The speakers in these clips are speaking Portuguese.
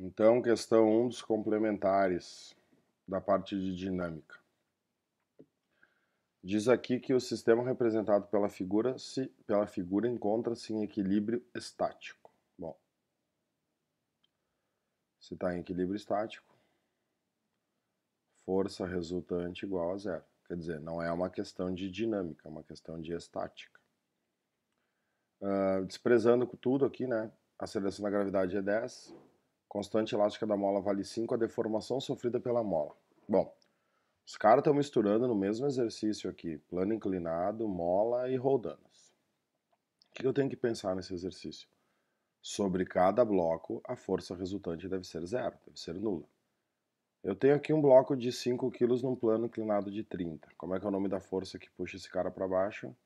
Então, questão 1 dos complementares da parte de dinâmica. Diz aqui que o sistema representado pela figura encontra-se em equilíbrio estático. Bom, se está em equilíbrio estático, força resultante igual a zero. Quer dizer, não é uma questão de dinâmica, é uma questão de estática. Desprezando tudo aqui, né? A aceleração da gravidade é 10, constante elástica da mola vale 5, a deformação sofrida pela mola. Bom, os caras estão misturando no mesmo exercício aqui, plano inclinado, mola e roldanas. O que eu tenho que pensar nesse exercício? Sobre cada bloco, a força resultante deve ser zero, deve ser nula. Eu tenho aqui um bloco de 5 kg num plano inclinado de 30. Como é que é o nome da força que puxa esse cara para baixo?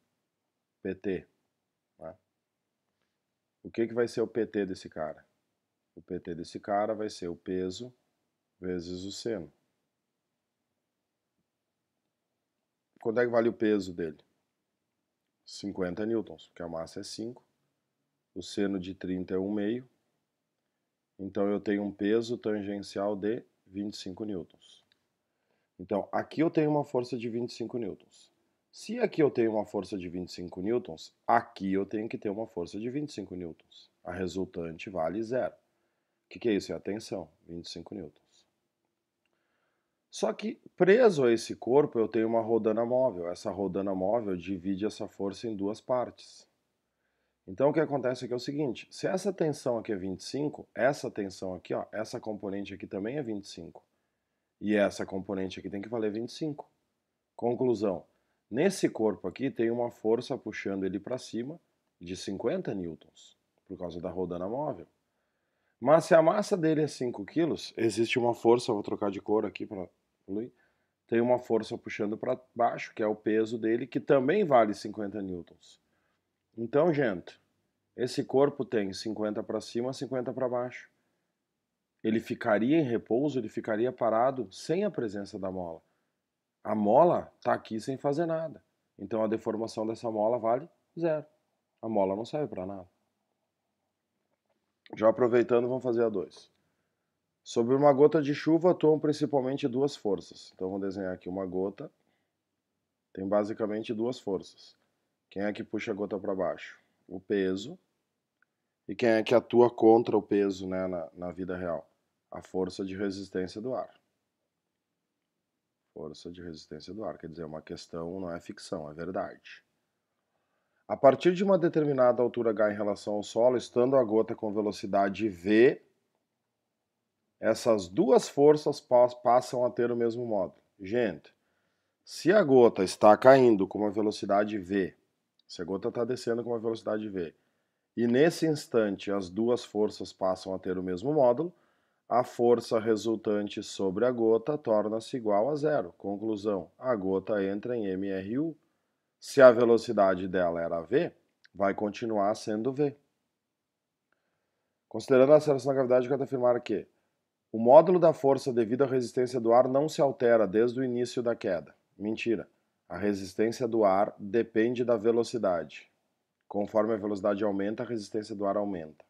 PT. Né? O que vai ser o PT desse cara? O PT desse cara vai ser o peso vezes o seno. Quanto é que vale o peso dele? 50 newtons, porque a massa é 5. O seno de 30 é 1/2. Então eu tenho um peso tangencial de 25 newtons. Então aqui eu tenho uma força de 25 newtons. Se aqui eu tenho uma força de 25 newtons, aqui eu tenho que ter uma força de 25 newtons. A resultante vale zero. O que é isso? É a tensão, 25 newtons. Só que preso a esse corpo eu tenho uma rodana móvel. Essa rodana móvel divide essa força em duas partes. Então o que acontece aqui é o seguinte, se essa tensão aqui é 25, essa tensão aqui, ó, essa componente aqui também é 25. E essa componente aqui tem que valer 25. Conclusão, nesse corpo aqui tem uma força puxando ele para cima de 50 newtons, por causa da rodana móvel. Mas se a massa dele é 5 kg, existe uma força, vou trocar de cor aqui para fluir, tem uma força puxando para baixo, que é o peso dele, que também vale 50 newtons. Então, gente, esse corpo tem 50 para cima, 50 para baixo. Ele ficaria em repouso, ele ficaria parado sem a presença da mola. A mola está aqui sem fazer nada. Então a deformação dessa mola vale zero. A mola não serve para nada. Já aproveitando, vamos fazer a 2. Sobre uma gota de chuva atuam principalmente duas forças. Então vou desenhar aqui uma gota. Tem basicamente duas forças. Quem é que puxa a gota para baixo? O peso. E quem é que atua contra o peso, né, na vida real? A força de resistência do ar. Força de resistência do ar, quer dizer, uma questão não é ficção, é verdade. A partir de uma determinada altura h em relação ao solo, estando a gota com velocidade v, essas duas forças passam a ter o mesmo módulo. Gente, se a gota está caindo com uma velocidade v, se a gota está descendo com uma velocidade v, e nesse instante as duas forças passam a ter o mesmo módulo, a força resultante sobre a gota torna-se igual a zero. Conclusão, a gota entra em MRU. Se a velocidade dela era v, vai continuar sendo v. Considerando a aceleração da gravidade, quero afirmar que o módulo da força devido à resistência do ar não se altera desde o início da queda. Mentira. A resistência do ar depende da velocidade. Conforme a velocidade aumenta, a resistência do ar aumenta.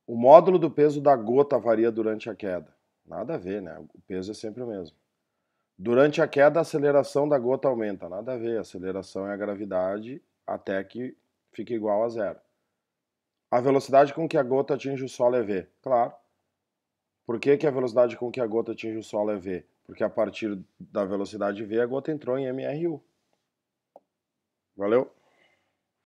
O módulo do peso da gota varia durante a queda. Nada a ver, né? O peso é sempre o mesmo. Durante a queda, a aceleração da gota aumenta. Nada a ver, a aceleração é a gravidade até que fique igual a zero. A velocidade com que a gota atinge o solo é v. Claro. Por que a velocidade com que a gota atinge o solo é v? Porque a partir da velocidade v, a gota entrou em MRU. Valeu?